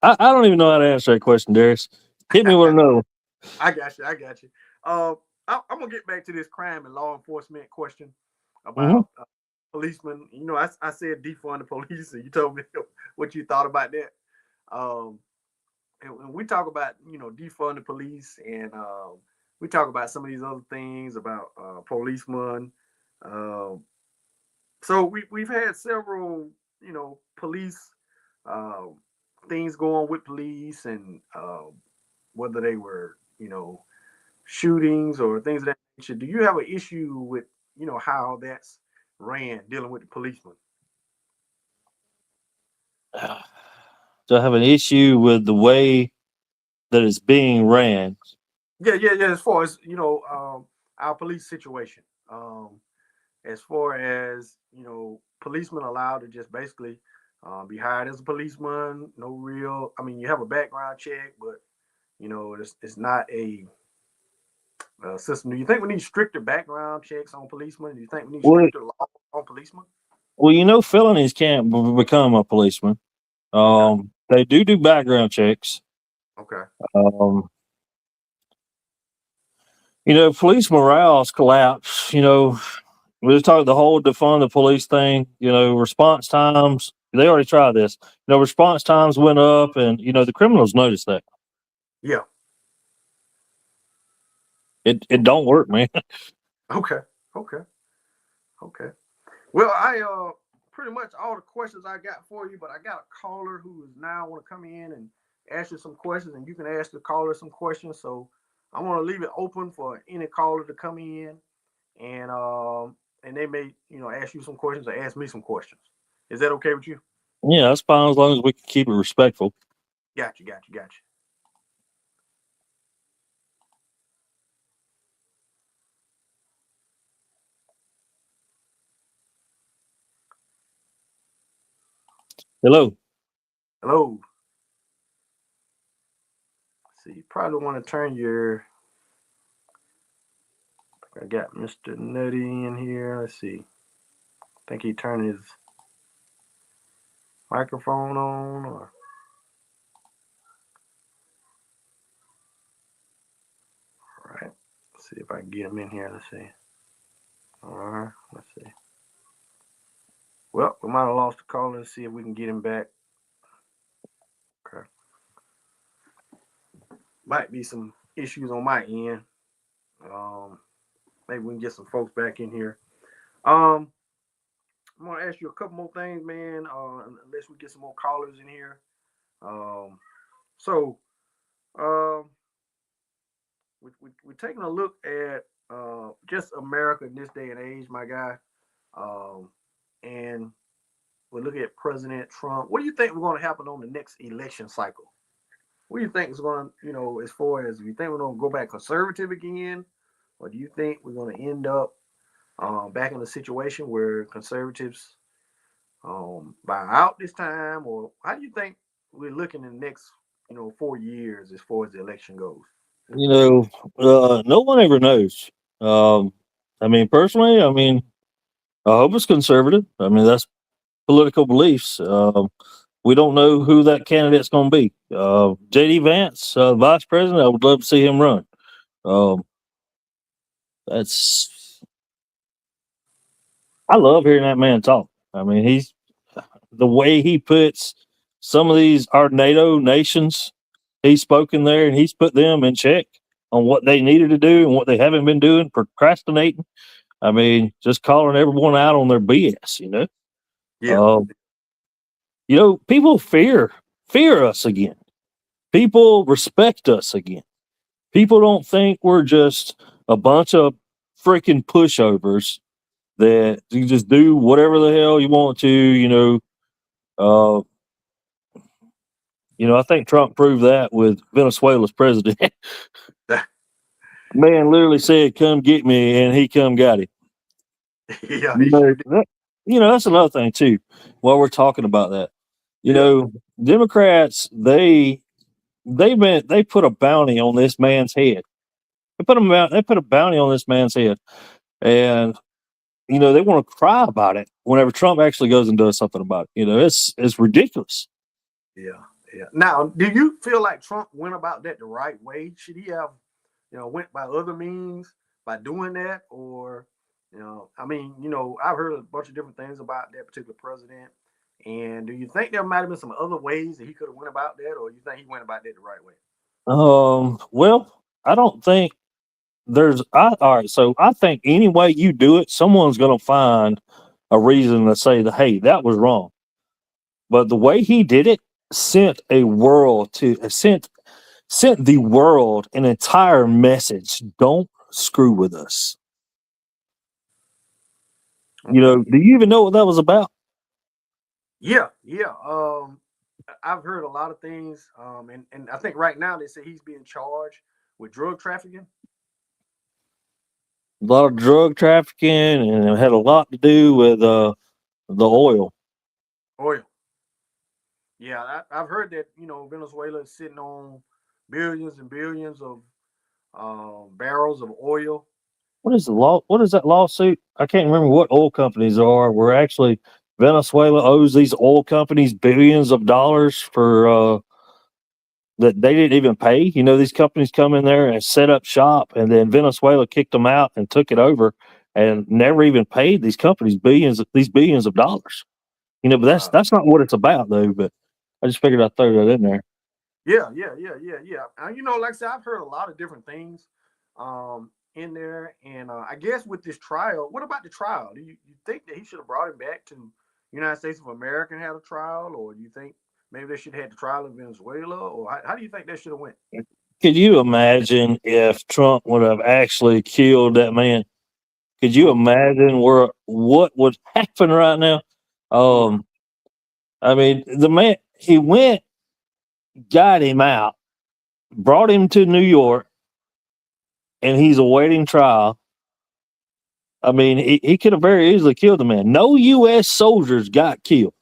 I don't even know how to answer that question, Darius. Hit me with another. I got you. I got you. I'm gonna get back to this crime and law enforcement question Hmm. about policemen. I said defund the police, and you told me what you thought about that. Um, and when we talk about defund the police, and we talk about some of these other things about policemen. Um, so we've had several police uh, things go on with police, and whether they were shootings or things of that nature. Do you have an issue with how that's ran dealing with the policemen? So I have an issue with the way that it's being ran. Yeah, yeah, yeah. As far as our police situation, as far as policemen allowed to just basically be hired as a policeman. No real. I mean, you have a background check, but it's not a system. Do you think we need stricter background checks on policemen? Do you think we need Well, stricter law on policemen? felonies can't become a policeman. Okay. They do background checks. Okay. Um, police morale's collapsed. We just talked the whole defund the police thing. Response times. They already tried this. Response times went up, and the criminals noticed that. Yeah. It don't work, man. Okay. Okay. Okay. Well, I pretty much all the questions I got for you, but I got a caller who is now want to come in and ask you some questions, and you can ask the caller some questions. So I want to leave it open for any caller to come in, and they may ask you some questions or ask me some questions. Is that okay with you? Yeah, that's fine as long as we can keep it respectful. Got you. Got you. Got you. Hello. Hello. See, you probably want to turn your. I got Mr. Nutty in here. Let's see. I think he turned his microphone on, or all right. Let's see if I can get him in here. Let's see. All right. Let's see. Well, we might have lost the caller. Let's see if we can get him back. Okay. Might be some issues on my end. Um, Maybe we can get some folks back in here. Um, I'm gonna ask you a couple more things, man. Unless we get some more callers in here. Um, so um, we're taking a look at just America in this day and age, my guy. Um, and we're looking at President Trump. What do you think we're going to happen on the next election cycle? What do you think is going to, as far as you think we're going to go back conservative again, or do you think we're going to end up back in a situation where conservatives buy out this time, or how do you think we're looking in the next, 4 years as far as the election goes? You know, no one ever knows. Um, I mean, personally, I hope it's conservative. I mean, that's political beliefs. We don't know who that candidate's going to be. JD Vance, vice president, I would love to see him run. Um, that's I love hearing that man talk. I mean, he's the way he puts some of these our NATO nations. He's spoken there and he's put them in check on what they needed to do and what they haven't been doing, procrastinating. I mean, just calling everyone out on their BS. Yeah, Um, people fear us again. People respect us again. People don't think we're just a bunch of freaking pushovers that you just do whatever the hell you want to. Uh, I think Trump proved that with Venezuela's president. Man literally said, "Come get me," and he come got him. yeah, You he know, sure did. that, that's another thing too. While we're talking about that, Yeah, Democrats they put a bounty on this man's head. They put a bounty on this man's head, and they want to cry about it whenever Trump actually goes and does something about it. It's ridiculous. yeah, yeah. Now, do you feel like Trump went about that the right way? Should he have, went by other means by doing that, or, I mean, I've heard a bunch of different things about that particular president. And do you think there might have been some other ways that he could have went about that, or you think he went about that the right way? Well, I don't think all right. So I think any way you do it, someone's going to find a reason to say that, hey, that was wrong. But the way he did it sent the world an entire message. Don't screw with us. Okay. Do you even know what that was about? Yeah, yeah. I've heard a lot of things, and I think right now they say he's being charged with drug trafficking. A lot of drug trafficking, and it had a lot to do with the oil. Oil. Yeah, I've heard that Venezuela is sitting on billions and billions of barrels of oil. What is the law? What is that lawsuit? I can't remember what oil companies are. Where actually Venezuela owes these oil companies billions of dollars for that they didn't even pay. These companies come in there and set up shop, and then Venezuela kicked them out and took it over, and never even paid these companies billions of dollars. But that's Wow. that's not what it's about though. But I just figured I'd throw that in there. Yeah, yeah, yeah, yeah, yeah. Like I said, I've heard a lot of different things in there, and I guess with this trial, what about the trial? Do you think that he should have brought him back to United States of America and had a trial, or do you think maybe they should have had the trial in Venezuela, or how do you think that should have went? Could you imagine if Trump would have actually killed that man? Could you Mm, imagine what would happen right now? mm. Um, I mean, the man he went, got him out, brought him to New York, and he's awaiting trial. I mean, he could have very easily killed the man. No U.S. soldiers got killed.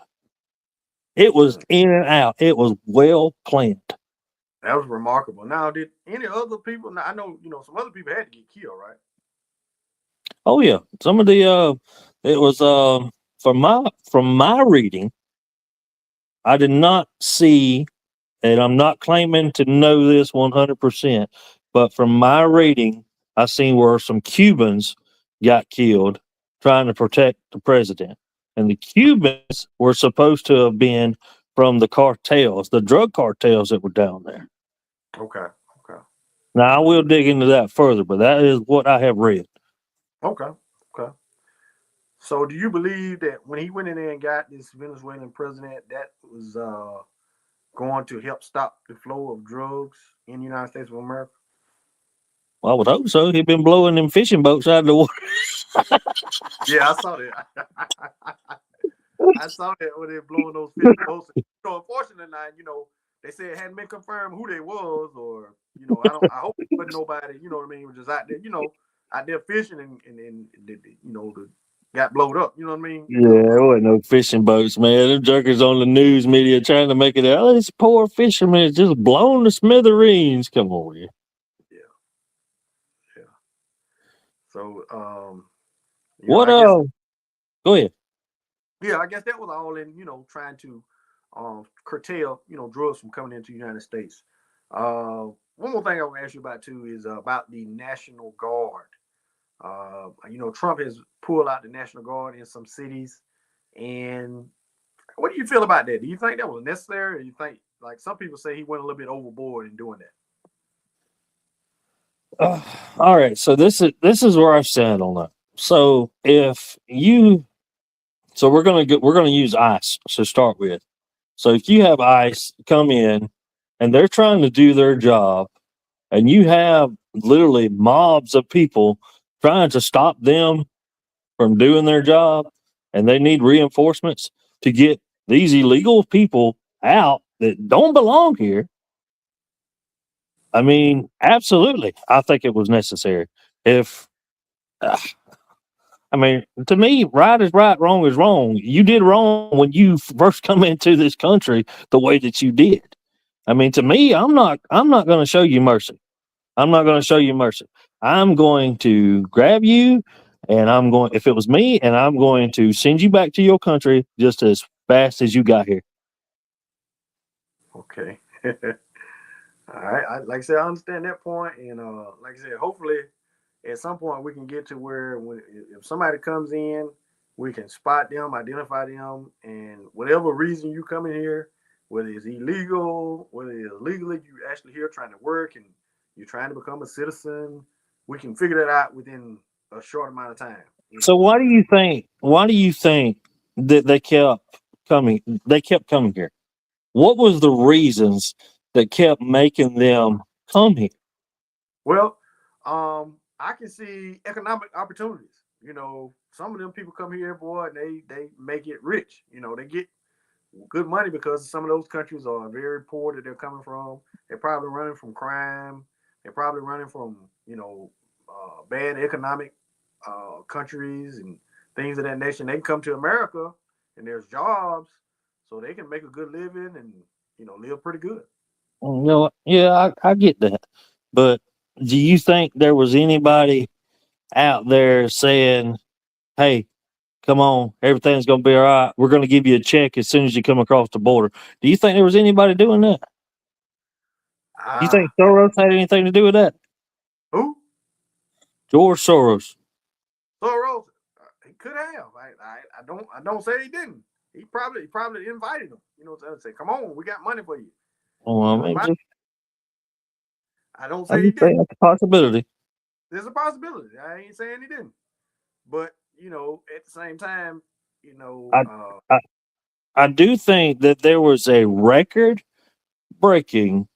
It was Mm. in and out. It was well planned. That was remarkable. Now, did any other people? Now, I know some other people had to get killed, right? Oh yeah, some of the it was from my reading. I did not see, and I'm not claiming to know this 100%, but from my reading, I seen where some Cubans got killed trying to protect the president. And the Cubans were supposed to have been from the cartels, the drug cartels that were down there. Okay, okay, Now, I will dig into that further, but that is what I have read. okay, okay. So, do you believe that when he went in there and got this Venezuelan president, that was going to help stop the flow of drugs in the United States of America? Well, I would hope so. He'd been blowing them fishing boats out of the water. Yeah, I saw that. I saw that when they blowing those fishing boats. Unfortunately, now they said it hadn't been confirmed who they was, or I don't. I hope it wasn't nobody. You know what I mean? Was just out there, out there fishing and the, got blowed up. You know what I mean? Yeah, there wasn't no fishing boats, man. Them jerkers on the news media trying to make it out. Oh, this poor fisherman is just blown to smithereens. Come on, yeah. Yeah, yeah. So, What? I guess Go ahead. Yeah, I guess that was all in trying to curtail drugs from coming into the United States. One more thing I want to ask you about too is about the National Guard. Trump has pulled out the National Guard in some cities, and what do you feel about that? Do you think that was necessary, or you think, like some people say, he went a little bit overboard in doing that? Uh, all right, so this is where I stand on that. So if you, so we're gonna use ICE to start with. So if you have ICE come in and they're trying to do their job, and you have literally mobs of people trying to stop them from doing their job, and they need reinforcements to get these illegal people out that don't belong here. I mean, absolutely, I think it was necessary. If uh, I mean, to me, right is right, wrong is wrong. You did wrong when you first come into this country the way that you did. I mean, to me, I'm not going to show you mercy. I'm not going to show you mercy. I'm going to grab you, and I'm going. If it was me, and I'm going to send you back to your country just as fast as you got here. Okay. All right. Like I said, I understand that point, and like I said, hopefully at some point we can get to where if somebody comes in, we can spot them, identify them, and whatever reason you come in here, whether it's illegal, whether it's legally, you actually here trying to work and you're trying to become a citizen, we can figure that out within a short amount of time. So why do you think? Why do you think that they kept coming? They kept coming here. What was the reasons that kept making them come here? Well, I can see economic opportunities. Some of them people come here, boy, and they make it rich. They get good money because some of those countries are very poor that they're coming from. They're probably running from crime. They're probably running from bad economic countries and things of that nation. They can come to America and there's jobs, so they can make a good living and live pretty good. Yeah, I get that, but do you think there was anybody out there saying, "Hey, come on, everything's going to be all right. We're going to give you a check as soon as you come across the border"? Do you think there was anybody doing that? Do you think Ah, Soros had anything to do with that? who? George Soros. Soros. He could have. I don't say he didn't. He probably invited him. Say, come on, we got money for you. Well, You know, he might. just, I don't I'm say he just saying didn't. that's a possibility. There's a possibility. I ain't saying he didn't. But at the same time, you know, I, uh, I, I do think that there was a record breaking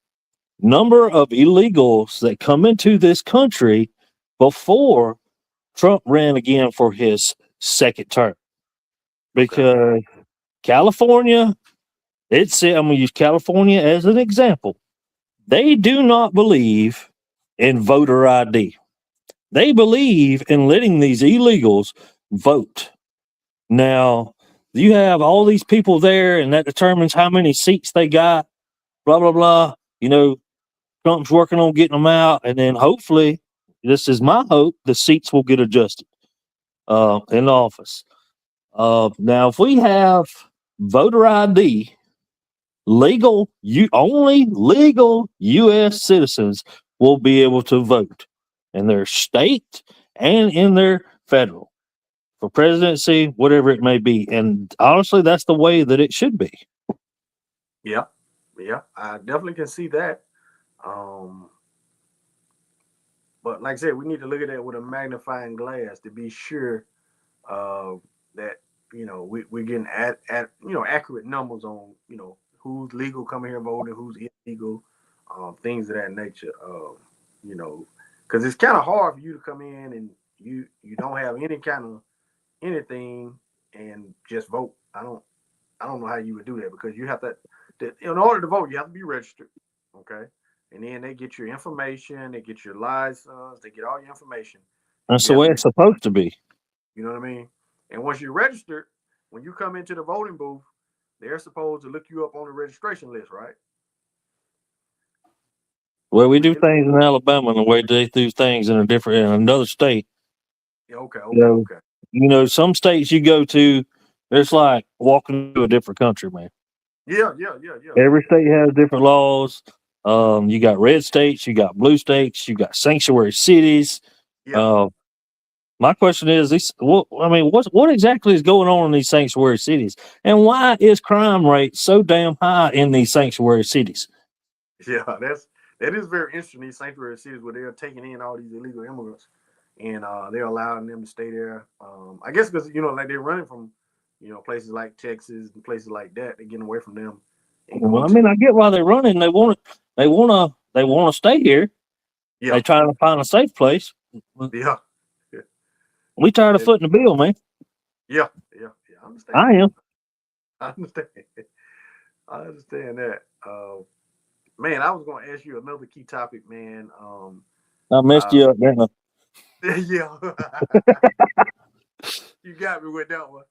number of illegals that come into this country before Trump ran again for his second term. okay, Because California, I'm going to use California as an example. They do not believe in voter ID. They believe in letting these illegals vote. Now, you have all these people there, and that determines how many seats they got, blah, blah, blah. Trump's working on getting them out, and then hopefully, this is my hope, the seats will get adjusted in office. Now, if we have voter ID, only legal U.S. citizens will be able to vote in their state and in their federal for presidency, whatever it may be. And honestly, that's the way that it should be. yeah, yeah, I definitely can see that. Um, but like I said, we need to look at that with a magnifying glass to be sure uh, that we're getting accurate numbers on who's legal coming here voting, who's illegal, things of that nature. You know, because it's kind of hard for you to come in and you don't have any kind of anything and just vote. I don't know how you would do that because you have to in order to vote you have to be registered. Okay. And then they get your information, they get your license, they get all your information, and That's you the have way to it's supposed to be. you know what I mean? And once you're registered, when you come into the voting booth, they're supposed to look you up on the registration list, right? Well, we When do they things in Alabama and the way they do things in another state. Yeah, okay, You okay, know, okay. some states you go to, It's like walking into a different country, man. Yeah, yeah, yeah, yeah, Every state has different laws. You got red states, you got blue states, you got sanctuary cities. yeah, Uh, my question is, these, I mean, what exactly is going on in these sanctuary cities, and why is crime rate so damn high in these sanctuary cities? yeah. That is very interesting. These sanctuary cities where they're taking in all these illegal immigrants, and they're allowing them to stay there. I guess because like they're running from places like Texas and places like that. They're getting away from them and Well, going I to mean, I get why they're running. They want to stay here. yeah, They trying to find a safe place. yeah, yeah, We tired of that- footing the bill, man. yeah, yeah, yeah. I understand I that. am. I understand. I understand that. Man, I was going to ask you another key topic, man. I messed Uh, you up, didn't I? yeah, you got me with that one.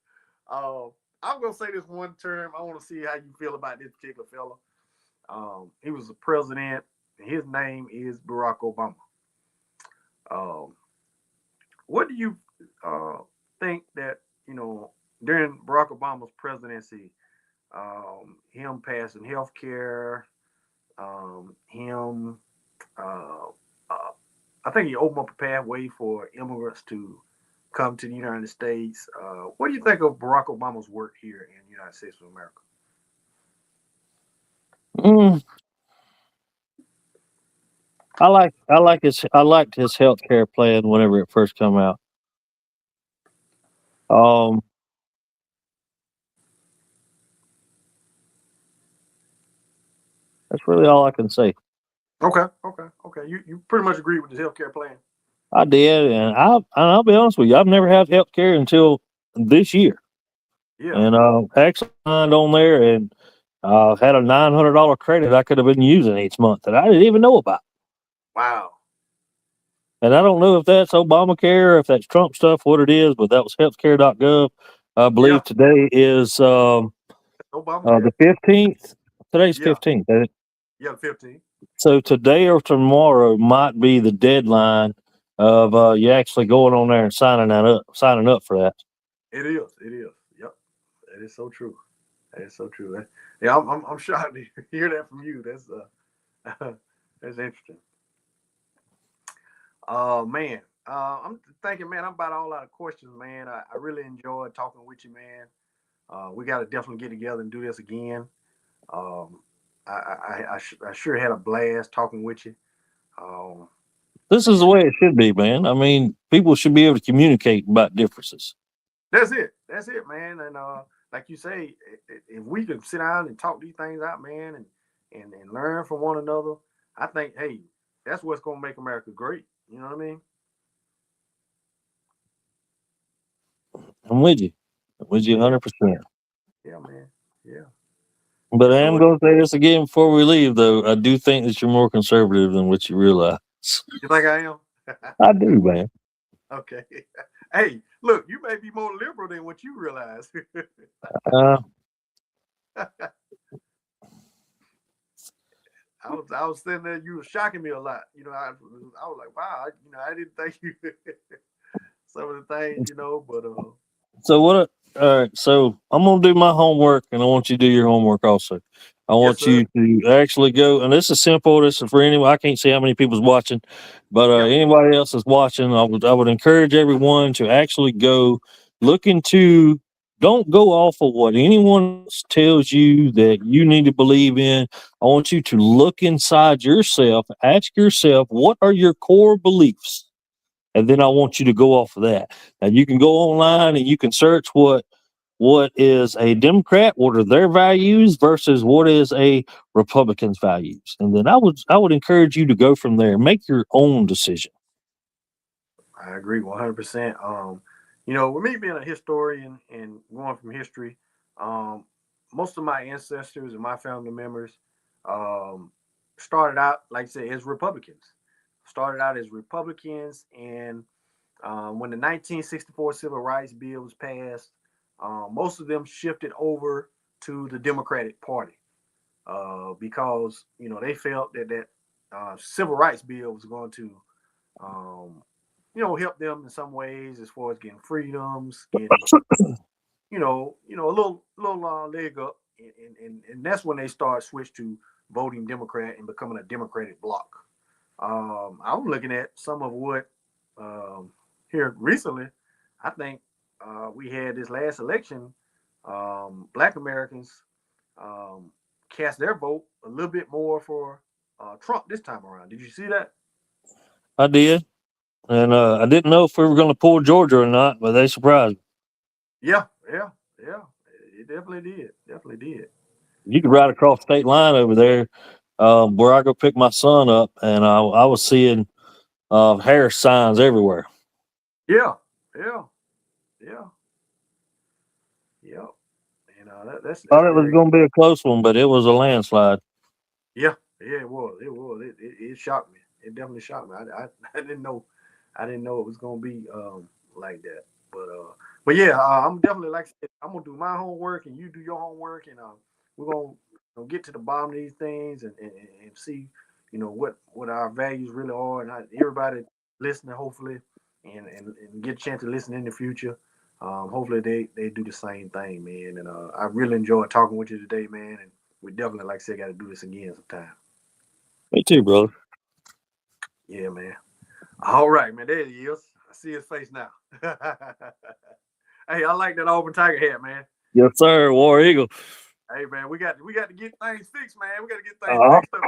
I'm gonna say this one term. I want to see how you feel about this particular fella. He was the president. His name is Barack Obama. Um, what do you uh, think that during Barack Obama's presidency, him passing health care, him, uh, uh, I think he opened up a pathway for immigrants to come to the United States. What do you think of Barack Obama's work here in the United States of America? Mm, I liked his healthcare plan whenever it first come out. Um, that's really all I can say. Okay, okay, okay. You pretty much agree with the healthcare plan. I did, and I'll be honest with you, I've never had healthcare until this year, Yeah. and actually signed on there and had a $900 credit I could have been using each month that I didn't even know about. Wow. And I don't know if that's Obamacare or if that's Trump stuff, what it is, but that was healthcare.gov. I Yeah. believe today is Obamacare. the 15th. Today's Yeah. 15th. Yeah. 15. So today or tomorrow might be the deadline of you actually going on there and signing up for that. It is. It is. Yep. That is so true. That is so true. Yeah, I'm shocked to hear that from you. That's interesting. Man. I'm thinking, man. I'm about all out of questions, man. I really enjoyed talking with you, man. We got to definitely get together and do this again. Um, I sure had a blast talking with you. Um, This is the and way it should be, man. I mean, people should be able to communicate about differences. that's it. That's it, man. And like you say, if we could sit down and talk these things out, man, and learn from one another, I think, hey, that's what's gonna make America great. You know what I mean? I'm with you. I'm with you Yeah, 100%. yeah, man. Yeah. But I am So going to say this again before we leave, though. I do think that you're more conservative than what you realize. you think I am? I do, man. Okay. Hey, look, you may be more liberal than what you realize. Uh, I was sitting there, you were shocking me a lot. I was like, wow, I didn't think you some of the things, but so what? All right. So I'm gonna do my homework, and I want you to do your homework also. I yes, want sir. you to actually go, and this is simple. This is for anyone. I can't see how many people's watching, but Yeah, anybody else is watching, I would encourage everyone to actually go look into. Don't go off of what anyone else tells you that you need to believe in. I want you to look inside yourself, ask yourself, what are your core beliefs? And then I want you to go off of that. Now you can go online and you can search what is a Democrat, what are their values versus what is a Republican's values. And then I would encourage you to go from there, make your own decision. I agree 100%. With me being a historian and going from history, um, most of my ancestors and my family members um, started out, like I said, as Republicans. Started out as Republicans, and when the 1964 Civil Rights Bill was passed, most of them shifted over to the Democratic Party because they felt that Civil Rights Bill was going to um, help them in some ways as far as getting freedoms, getting a little leg up, and that's when they start switch to voting Democrat and becoming a Democratic bloc. I'm looking at some of what um, here recently. I think we had this last election. Black Americans um, cast their vote a little bit more for Trump this time around. Did you see that? I did, and I didn't know if we were going to pull Georgia or not, but they surprised me. Yeah, yeah, yeah. It definitely did. Definitely did. You could ride across state line over there, where I go pick my son up, and I was seeing Harris signs everywhere. Yeah, yeah, yeah, yeah. That's Thought it was very. going to be a close one, but it was a landslide. Yeah, yeah. It was. It was. It shocked me. It definitely shocked me. I didn't know. I didn't know it was gonna be like that. But yeah, I'm definitely like I said, I'm gonna do my homework and you do your homework, and we're gonna get to the bottom of these things and see what our values really are, and everybody listening hopefully and get a chance to listen in the future. Hopefully they do the same thing, man. And I really enjoyed talking with you today, man. And we definitely, like I said, got to do this again sometime. Me too, brother. Yeah, man. All right, man. There he is. I see his face now. Hey, I like that Auburn Tiger hat, man. Yes, sir. War Eagle. Hey, man, we got to get things fixed, man. We got to get things Uh, fixed up.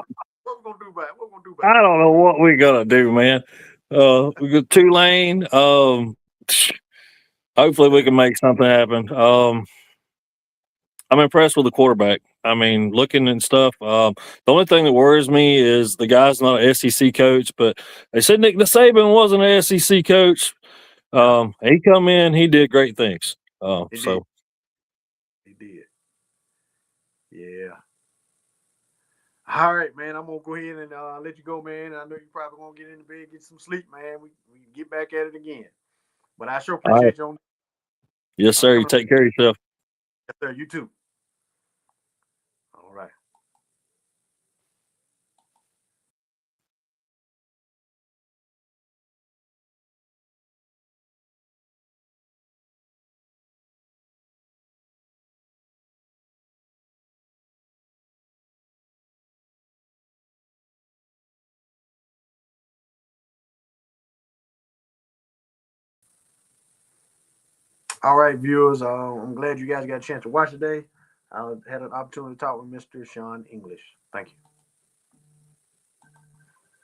What we gonna do about it? What we gonna do about I it? don't know what we gonna do, man. We got Tulane. Hopefully, we can make something happen. I'm impressed with the quarterback. I mean, looking and stuff. The only thing that worries me is the guy's not an SEC coach, but they said Nick Saban wasn't an SEC coach. Yeah, He come in, he did great things. he did. So He did. Yeah. All right, man. I'm gonna go ahead and let you go, man. I know you probably gonna get into bed, get some sleep, man. We get back at it again. But I sure all right. appreciate you on Yes, sir. You coming. take care of yourself. Yes, sir. You too. All right. All right, viewers. I'm glad you guys got a chance to watch today. I had an opportunity to talk with Mr. Sean English. Thank you.